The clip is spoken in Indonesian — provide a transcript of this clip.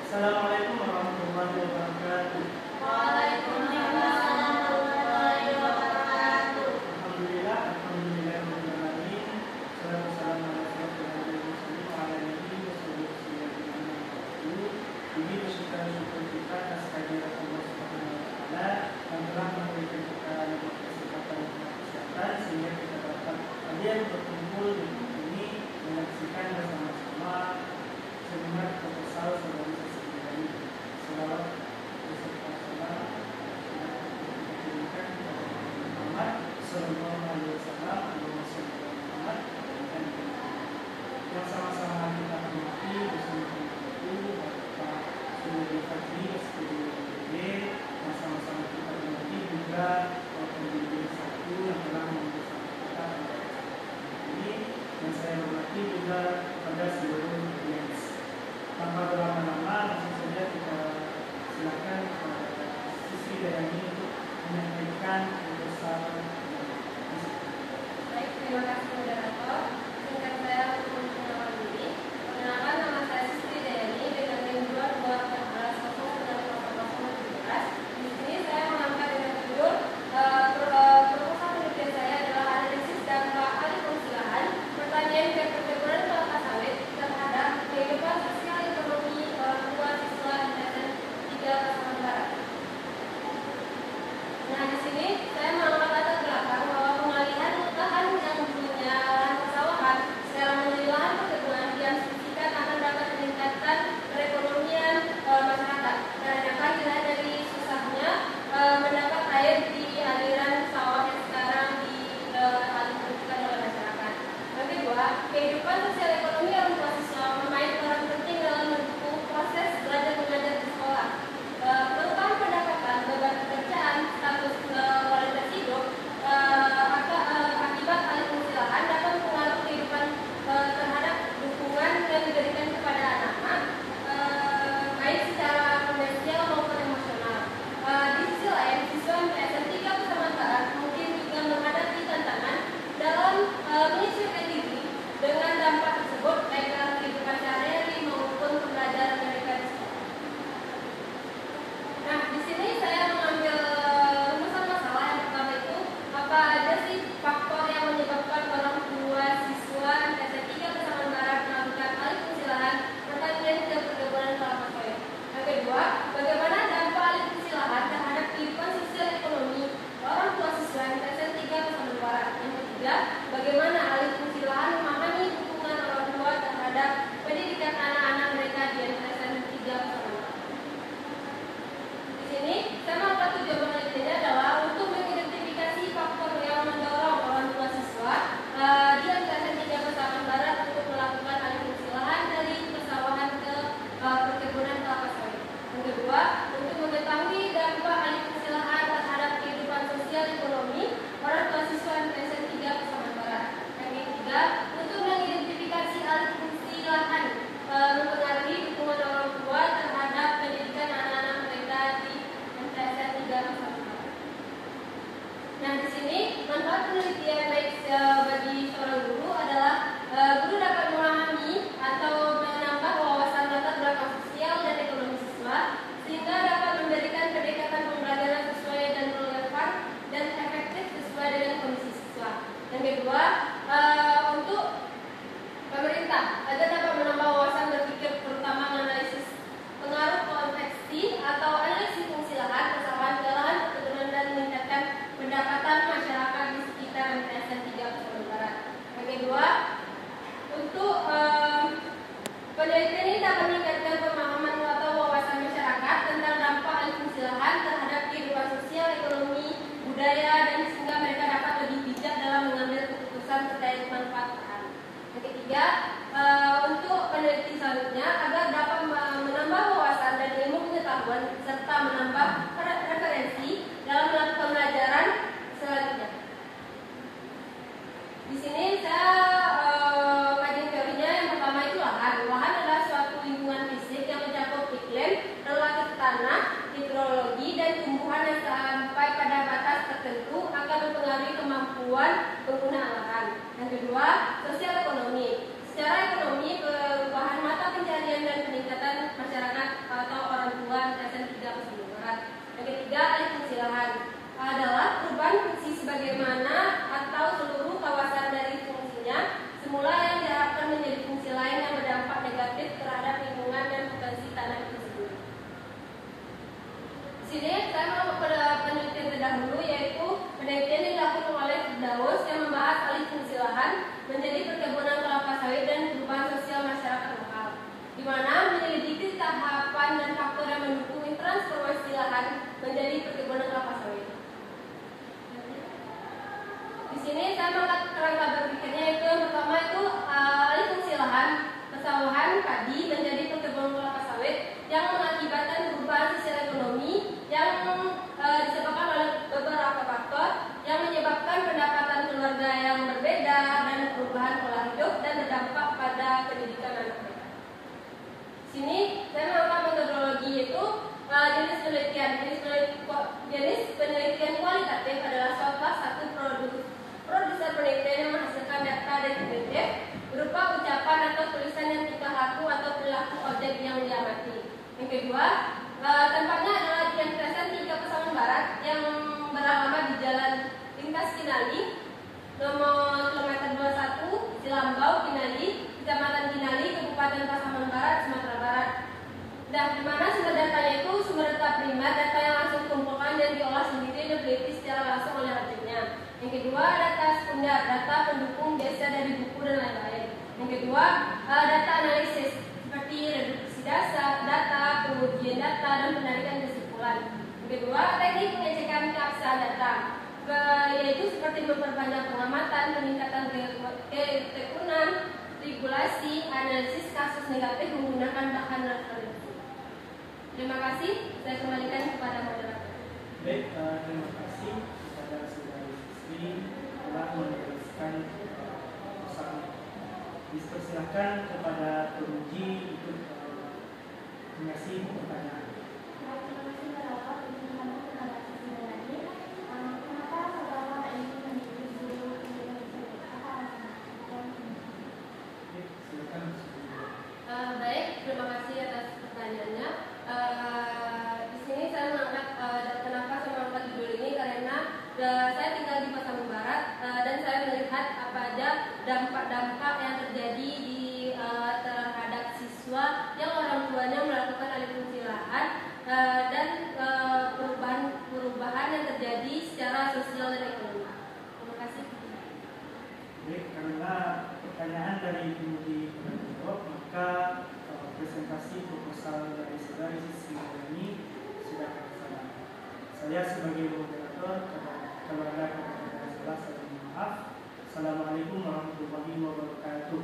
Assalamualaikum warahmatullahi wabarakatuh. Waalaikumsalam warahmatullahi wabarakatuh. Alhamdulillah, rabbil alamin. Wassalatu wassalamu ala asyrofil mursalin wa ala alihi wasallam. Ini bersyukur kita atas kehadiran Allah Subhanahu wa taala yang telah memberikan kita kesempatan dan kesehatan sehingga kita dapat hadir berkumpul di tempat ini menyaksikan bersama-sama seminar proposal saudari sesekali selawat beserta salam diberikan kepada Muhammad Sallallahu Alaihi Wasallam yang sama-sama kita hormati bersama itu Bapak Suri Fadli SPDB yang sama-sama kita hormati juga pembimbing satu yang telah membersama kita pada ini dan saya hormati juga pada seluruh audiens. Tanpa berlama-lama langsung saja kita silakan kepada Siswi Dayani untuk menyampaikan proposal. Baik, terima kasih moderator. Singkat saya untuk memperkenalkan diri. Perkenalkan, nama saya Siswi Dayani dengan NIM 22140017. Di sini saya mengangkat dengan judul proposal penelitian saya adalah analisis dampak alih fungsilahan pertanian dan perkebunan kelapa sawit terhadap kehidupan sosial ekonomi orang tua siswa SMK 3 Pasaman Barat. Nah, di sini saya mengangkat latar belakang bahwa pengalihan lahan yang dulunya lahan persawahan sekarang menjadi lahan perkebunan diasumsikan akan dapat meningkatkan perekonomian masyarakat. Dan akan dilihat dari susahnya mendapat air di aliran sawah yang sekarang dialihfungsikan oleh masyarakat. Yang kedua, kehidupan sosial ekonomi orang tua siswa memainkan peran penting dalam mendukung proses belajar mengajar di sekolah. Perubahan pendapatan, beban pekerjaan, status kualitas hidup akibat alih fungsi lahan dapat mempengaruhi kehidupan terhadap dukungan yang diberikan kepada anak-anak, baik secara finansial maupun emosional. Di sisi lain, siswa MTSN 3 Pasaman Barat mungkin juga menghadapi tantangan dalam menyesuaikan diri dengan dampak tersebut baik dalam kehidupan sehari-hari maupun pembelajaran mereka di sekolah. Nah, di sini saya mengambil rumusan masalah. Yang pertama itu, apa aja sih faktor yang menyebabkan orang tua siswa MTSN 3 Pasaman Barat melakukan alih fungsi lahan pertanian ke perkebunan kelapa sawit. Yang kedua, bagaimana dampak alih fungsi lahan terhadap kehidupan sosial ekonomi orang tua siswa MTSN 3 Pasaman Barat. Yang ketiga, bagaimana alih fungsi lahan memahami dukungan orang tua terhadap pendidikan anak-anak mereka di MTSN 3 Pasaman Barat. Di sini, saya mengangkat tujuan penelitiannya adalah untuk mengidentifikasi faktor yang mendorong orang tua siswa di MTSN 3 Pasaman Barat untuk melakukan alih fungsi lahan dari persawahan ke perkebunan kelapa sawit. Yang kedua, untuk mengetahui dampak alih fungsi lahan terhadap kehidupan sosial ekonomi orang tua siswa MTSN 3 Pasaman Barat. Yang ketiga, untuk mengidentifikasi alih fungsi lahan mempengaruhi dukungan orang tua terhadap pendidikan anak-anak mereka di MTSN 3 Pasaman Barat. Nah, di sini manfaat penelitian baik bagi seorang guru adalah guru dapat memahami atau menambah wawasan latar belakang sosial dan ekonomi siswa sehingga dapat memberikan pendekatan pembelajaran sesuai dan relevan dan efektif sesuai dengan kondisi siswa. Yang kedua, untuk pemerintah agar dapat menambah wawasan berpikir terutama menganalisis pengaruh konveksi atau analisis fungsi lahan persawahan ke lahan perkebunan dan meningkatkan pendapatan masyarakat di sekitar MTSN 3 Pasaman Barat. Yang kedua, untuk penelitian ini dapat meningkatkan pemahaman atau wawasan masyarakat tentang dampak alih fungsi lahan terhadap kehidupan sosial, ekonomi, budaya, dan sehingga mereka dapat lebih bijak dalam mengambil keputusan terkait manfaat lahan. Yang ketiga, untuk peneliti selanjutnya agar dapat menambah wawasan dan ilmu pengetahuan serta menambah referensi dalam melakukan pembelajaran selanjutnya. Di sini saya kajian teorinya. Yang pertama itu lahan. Lahan adalah suatu lingkungan fisik yang mencakup iklim, relatif tanah, hidrologi, dan tumbuhan yang sampai pada batas tertentu akan mempengaruhi kemampuan penggunaan lahan. Yang kedua, sosial ekonomi. Secara ekonomi, perubahan mata pencarian dan peningkatan masyarakat sini saya mengangkat kerangka berpikirnya itu yang pertama itu alih fungsi lahan persawahan padi menjadi perkebunan kelapa sawit yang mengakibatkan perubahan sosial ekonomi yang disebabkan oleh beberapa faktor yang menyebabkan pendapatan keluarga yang berbeda dan perubahan pola hidup dan berdampak pada pendidikan anak mereka. Sini saya mengangkat metodologi itu jenis penelitian kualitatif adalah salah satu produser penelitian yang menghasilkan data deskriptif berupa ucapan atau tulisan yang tingkah laku atau perilaku objek yang diamati. Yang kedua, tempatnya adalah di Yayasan 3 Pasaman Barat yang beralamat di Jalan Lintas Kinali, nomor kilometer 21, Silambau, Kinali, Kecamatan Kinali, Kabupaten Pasaman Barat, Sumatera Barat. Nah, di mana sumber datanya itu sumber data primer, data yang langsung dikumpulkan dan diolah sendiri dan diteliti secara langsung oleh objeknya. Yang kedua, data sekunder, data pendukung biasa dari buku dan lain-lain. Yang kedua, data analisis seperti reduksi data, pengujian data, dan penarikan kesimpulan. Yang kedua, teknik pengecekan keabsahan data, yaitu seperti memperbanyak pengamatan, peningkatan ketekunan, regulasi, analisis kasus negatif menggunakan bahan referensi. Terima kasih, saya kembalikan kepada moderator. Baik, terima kasih kepada saudara Siswi telah meneruskan pesan. Dipersilakan kepada penguji untuk mengasih pertanyaan. Baik, terima kasih atas pertanyaannya. Di sini saya mengangkat kenapa saya mengangkat judul ini karena saya tinggal di Pasaman Barat dan saya melihat apa aja dampak-dampak yang terjadi di terhadap siswa yang orang tuanya melakukan alih fungsi lahan dan perubahan yang terjadi secara sosial dan ekonomi. Terima kasih. Baik, karena pertanyaan dari penguji menjawab, maka presentasi proposal dari saudara Siswi ini sudah terlaksana. Saya sebagai moderator, kalau ada kata-kata salah, saya mohon maaf. Assalamualaikum warahmatullahi wabarakatuh.